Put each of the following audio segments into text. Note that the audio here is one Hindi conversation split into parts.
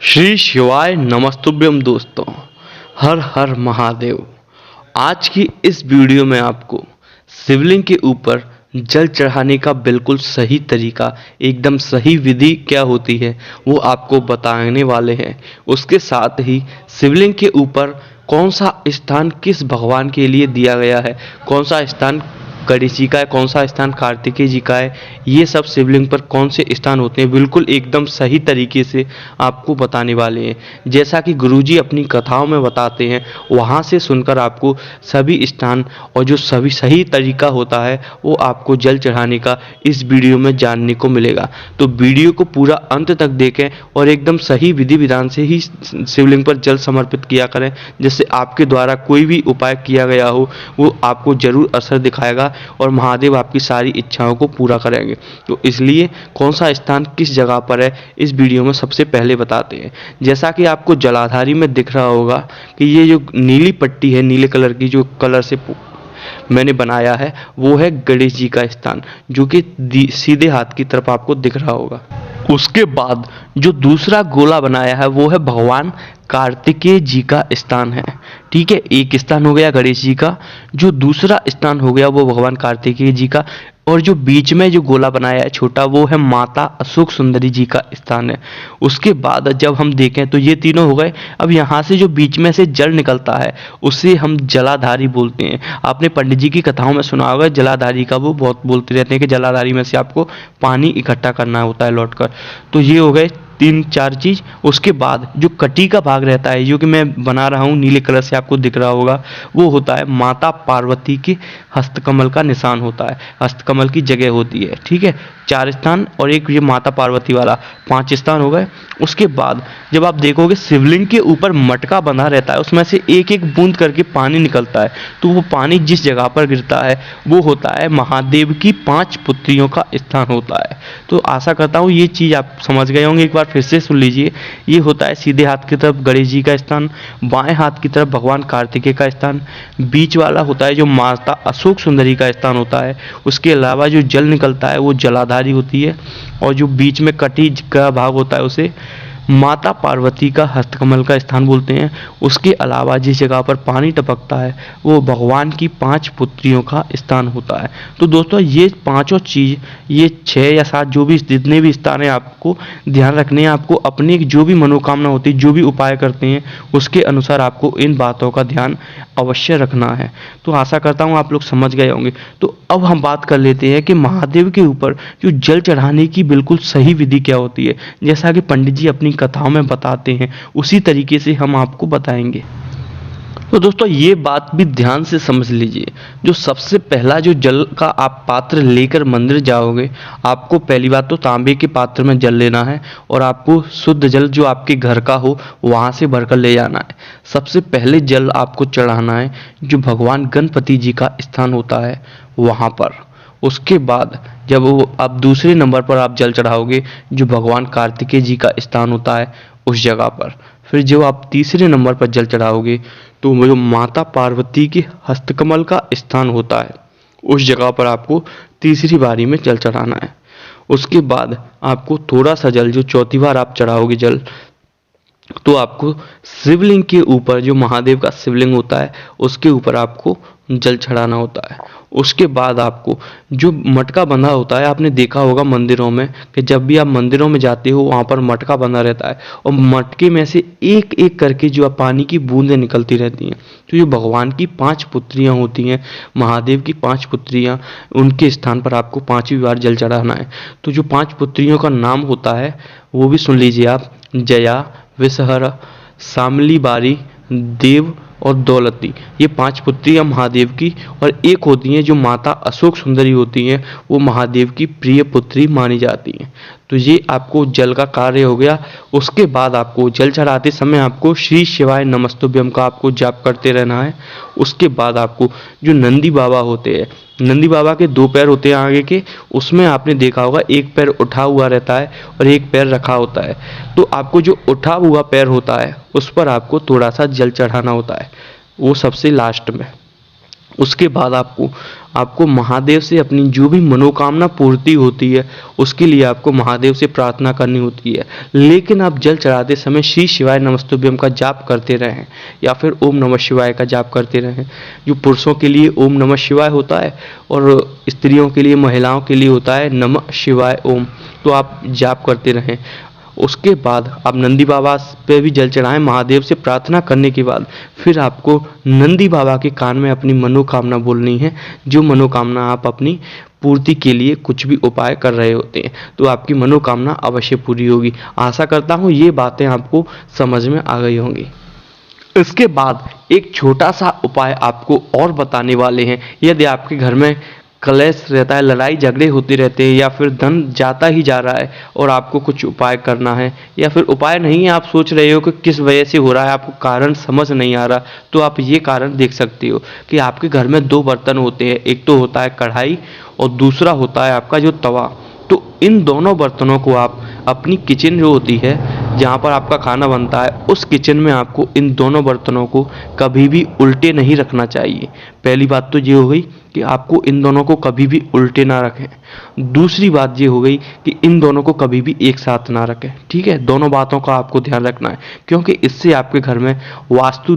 श्री शिवाय नमस्तुभ्यम दोस्तों। हर हर महादेव। आज की इस वीडियो में आपको शिवलिंग के ऊपर जल चढ़ाने का बिल्कुल सही तरीका, एकदम सही विधि क्या होती है वो आपको बताने वाले हैं। उसके साथ ही शिवलिंग के ऊपर कौन सा स्थान किस भगवान के लिए दिया गया है, कौन सा स्थान गणेश जी का है, कौन सा स्थान कार्तिकेय जी का है, ये सब शिवलिंग पर कौन से स्थान होते हैं, बिल्कुल एकदम सही तरीके से आपको बताने वाले हैं। जैसा कि गुरुजी अपनी कथाओं में बताते हैं, वहाँ से सुनकर आपको सभी स्थान और जो सभी सही तरीका होता है वो आपको जल चढ़ाने का इस वीडियो में जानने को मिलेगा। तो वीडियो को पूरा अंत तक देखें और एकदम सही विधि विधान से ही शिवलिंग पर जल समर्पित किया करें, जिससे आपके द्वारा कोई भी उपाय किया गया हो वो आपको जरूर असर दिखाएगा और महादेव आपकी सारी इच्छाओं को पूरा करेंगे। तो इसलिए कौन सा स्थान किस जगह पर है इस वीडियो में सबसे पहले बताते हैं। जैसा कि आपको जलाधारी में दिख रहा होगा कि ये जो नीली पट्टी है, नीले कलर की जो कलर से मैंने बनाया है, वो है गणेश जी का स्थान, जो कि सीधे हाथ की तरफ आपको दिख रहा होगा। उसके बाद जो दूसरा गोला बनाया है वो है भगवान कार्तिकेय जी का स्थान है। ठीक है, एक स्थान हो गया गणेश जी का, जो दूसरा स्थान हो गया वो भगवान कार्तिकेय जी का, और जो बीच में जो गोला बनाया है छोटा वो है माता अशोक सुंदरी जी का स्थान है। उसके बाद जब हम देखें तो ये तीनों हो गए। अब यहाँ से जो बीच में से जल निकलता है उसे हम जलाधारी बोलते हैं। आपने पंडित जी की कथाओं में सुना होगा जलाधारी का, वो बहुत बोलते रहते हैं कि जलाधारी में से आपको पानी इकट्ठा करना होता है लौटकर। तो ये हो गए तीन चार चीज। उसके बाद जो कटी का भाग रहता है, जो कि मैं बना रहा हूँ नीले कलर से आपको दिख रहा होगा, वो होता है माता पार्वती के हस्तकमल का निशान होता है, हस्तकमल की जगह होती है। ठीक है, 4 स्थान और एक ये माता पार्वती वाला 5 स्थान हो गए। उसके बाद जब आप देखोगे शिवलिंग के ऊपर मटका बंधा रहता है, उसमें से एक एक बूंद करके पानी निकलता है। तो वो पानी जिस जगह पर गिरता है वो होता है महादेव की 5 पुत्रियों का स्थान होता है। तो आशा करता हूँ ये चीज़ आप समझ गए होंगे। एक बार फिर से सुन लीजिए। ये होता है सीधे हाथ की तरफ गणेश जी का स्थान, बाएं हाथ की तरफ भगवान कार्तिकेय का स्थान, बीच वाला होता है जो माता अशोक सुंदरी का स्थान होता है। उसके अलावा जो जल निकलता है वो जलाधारी होती है, और जो बीच में कटी का भाग होता है उसे माता पार्वती का हस्तकमल का स्थान बोलते हैं। उसके अलावा जिस जगह पर पानी टपकता है वो भगवान की 5 पुत्रियों का स्थान होता है। तो दोस्तों ये पांचों चीज़, ये 6 या 7 जो भी जितने भी स्थान हैं आपको ध्यान रखने हैं। आपको अपनी जो भी मनोकामना होती है, जो भी उपाय करते हैं, उसके अनुसार आपको इन बातों का ध्यान अवश्य रखना है। तो आशा करता हूँ आप लोग समझ गए होंगे। तो अब हम बात कर लेते हैं कि महादेव के ऊपर जो जल चढ़ाने की बिल्कुल सही विधि क्या होती है। जैसा कि पंडित जी अपनी कथाओं में बताते हैं उसी तरीके से हम आपको बताएंगे। तो दोस्तों ये बात भी ध्यान से समझ लीजिए। जो सबसे पहला जो जल का आप पात्र लेकर मंदिर जाओगे, आपको पहली बात तो तांबे के पात्र में जल लेना है और आपको शुद्ध जल जो आपके घर का हो वहाँ से भरकर ले जाना है। सबसे पहले जल आपको चढ़ाना है जो भगवान गणपति जी का स्थान होता है वहाँ पर। उसके बाद जब वो आप दूसरे नंबर पर आप जल चढ़ाओगे जो भगवान कार्तिकेय जी का स्थान होता है उस जगह पर। फिर जब आप तीसरे नंबर पर जल चढ़ाओगे तो वो जो माता पार्वती के हस्तकमल का स्थान होता है उस जगह पर आपको तीसरी बारी में जल चढ़ाना है। उसके बाद आपको थोड़ा सा जल, जो चौथी बार आप चढ़ाओगे जल, तो आपको शिवलिंग के ऊपर, जो महादेव का शिवलिंग होता है उसके ऊपर आपको जल चढ़ाना होता है। उसके बाद आपको जो मटका बंधा होता है, आपने देखा होगा मंदिरों में कि जब भी आप मंदिरों में जाते हो वहाँ पर मटका बंधा रहता है और मटके में से एक एक करके जो पानी की बूंदें निकलती रहती हैं। तो ये भगवान की 5 पुत्रियाँ होती हैं, महादेव की 5 पुत्रियाँ, उनके स्थान पर आपको 5वीं बार जल चढ़ाना है। तो जो 5 पुत्रियों का नाम होता है वो भी सुन लीजिए आप। जया, विषहरा, शामली बारी, देव और दौलती, ये 5 पुत्रियां महादेव की, और एक होती हैं जो माता अशोक सुंदरी होती हैं, वो महादेव की प्रिय पुत्री मानी जाती हैं। तो ये आपको जल का कार्य हो गया। उसके बाद आपको जल चढ़ाते समय आपको श्री शिवाय नमस्तुभ्यम का आपको जाप करते रहना है। उसके बाद आपको जो नंदी बाबा होते हैं, नंदी बाबा के 2 पैर होते हैं आगे के, उसमें आपने देखा होगा एक पैर उठा हुआ रहता है और एक पैर रखा होता है। तो आपको जो उठा हुआ पैर होता है उस पर आपको थोड़ा सा जल चढ़ाना होता है, वो सबसे लास्ट में। उसके बाद आपको आपको महादेव से अपनी जो भी मनोकामना पूर्ति होती है उसके लिए आपको महादेव से प्रार्थना करनी होती है। लेकिन आप जल चढ़ाते समय श्री शिवाय नमस्तुभ्यम का जाप करते रहें या फिर ओम नमः शिवाय का जाप करते रहें। जो पुरुषों के लिए ओम नमः शिवाय होता है और स्त्रियों के लिए, महिलाओं के लिए होता है नमः शिवाय ओम। तो आप जाप करते रहें। उसके बाद आप नंदी बाबा पे भी जल चढ़ाएं। महादेव से प्रार्थना करने के बाद फिर आपको नंदी बाबा के कान में अपनी मनोकामना बोलनी है। जो मनोकामना आप अपनी पूर्ति के लिए कुछ भी उपाय कर रहे होते हैं तो आपकी मनोकामना अवश्य पूरी होगी। आशा करता हूँ ये बातें आपको समझ में आ गई होंगी। इसके बाद एक छोटा सा उपाय आपको और बताने वाले हैं। यदि आपके घर में कलेश रहता है, लड़ाई झगड़े होते रहते हैं या फिर धन जाता ही जा रहा है और आपको कुछ उपाय करना है, या फिर उपाय नहीं है, आप सोच रहे हो कि किस वजह से हो रहा है, आपको कारण समझ नहीं आ रहा, तो आप ये कारण देख सकते हो कि आपके घर में दो बर्तन होते हैं। एक तो होता है कढ़ाई और दूसरा होता है आपका जो तवा। तो इन दोनों बर्तनों को आप अपनी किचन जो होती है जहाँ पर आपका खाना बनता है उस किचन में आपको इन दोनों बर्तनों को कभी भी उल्टे नहीं रखना चाहिए। पहली बात तो ये हो गई कि आपको इन दोनों को कभी भी उल्टे ना रखें। दूसरी बात ये हो गई कि इन दोनों को कभी भी एक साथ ना रखें। ठीक है, दोनों बातों का आपको ध्यान रखना है क्योंकि इससे आपके घर में वास्तु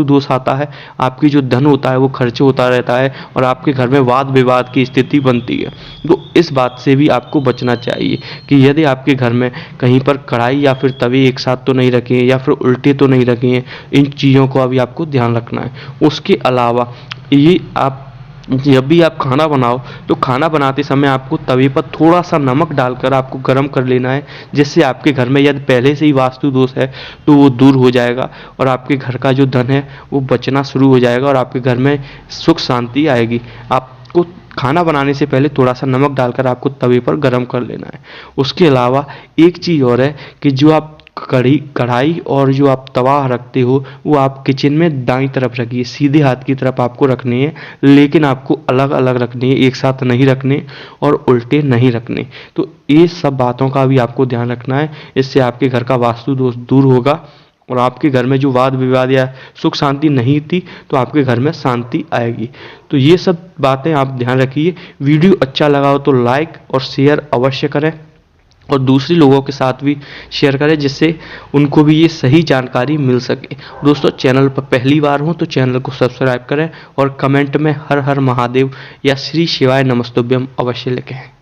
दोष आता है। आपकी जो धन होता है वो खर्च होता रहता है और आपके घर में वाद विवाद की स्थिति बनती है। तो इस बात से भी आपको बचना चाहिए कि यदि आपके घर में कहीं पर कढ़ाई या फिर तवे एक साथ तो नहीं रखे हैं या फिर उल्टे तो नहीं रखे हैं। इन चीज़ों को अभी आपको ध्यान रखना है। उसके अलावा ये आप जब भी आप खाना बनाओ तो खाना बनाते समय आपको तवे पर थोड़ा सा नमक डालकर आपको गर्म कर लेना है, जिससे आपके घर में यदि पहले से ही वास्तु दोष है तो वो दूर हो जाएगा और आपके घर का जो धन है वो बचना शुरू हो जाएगा और आपके घर में सुख शांति आएगी। आपको खाना बनाने से पहले थोड़ा सा नमक डालकर आपको तवे पर गर्म कर लेना है। उसके अलावा एक चीज़ और है कि जो आप कढ़ाई और जो आप तवा रखते हो वो आप किचन में दाईं तरफ रखिए, सीधे हाथ की तरफ आपको रखने हैं, लेकिन आपको अलग अलग रखने हैं, एक साथ नहीं रखने और उल्टे नहीं रखने। तो ये सब बातों का भी आपको ध्यान रखना है। इससे आपके घर का वास्तु दोष दूर होगा और आपके घर में जो वाद विवाद या सुख शांति नहीं थी तो आपके घर में शांति आएगी। तो ये सब बातें आप ध्यान रखिए। वीडियो अच्छा लगा हो तो लाइक और शेयर अवश्य करें और दूसरे लोगों के साथ भी शेयर करें जिससे उनको भी ये सही जानकारी मिल सके। दोस्तों, चैनल पर पहली बार हो तो चैनल को सब्सक्राइब करें और कमेंट में हर हर महादेव या श्री शिवाय नमस्तुभ्यम अवश्य लिखें।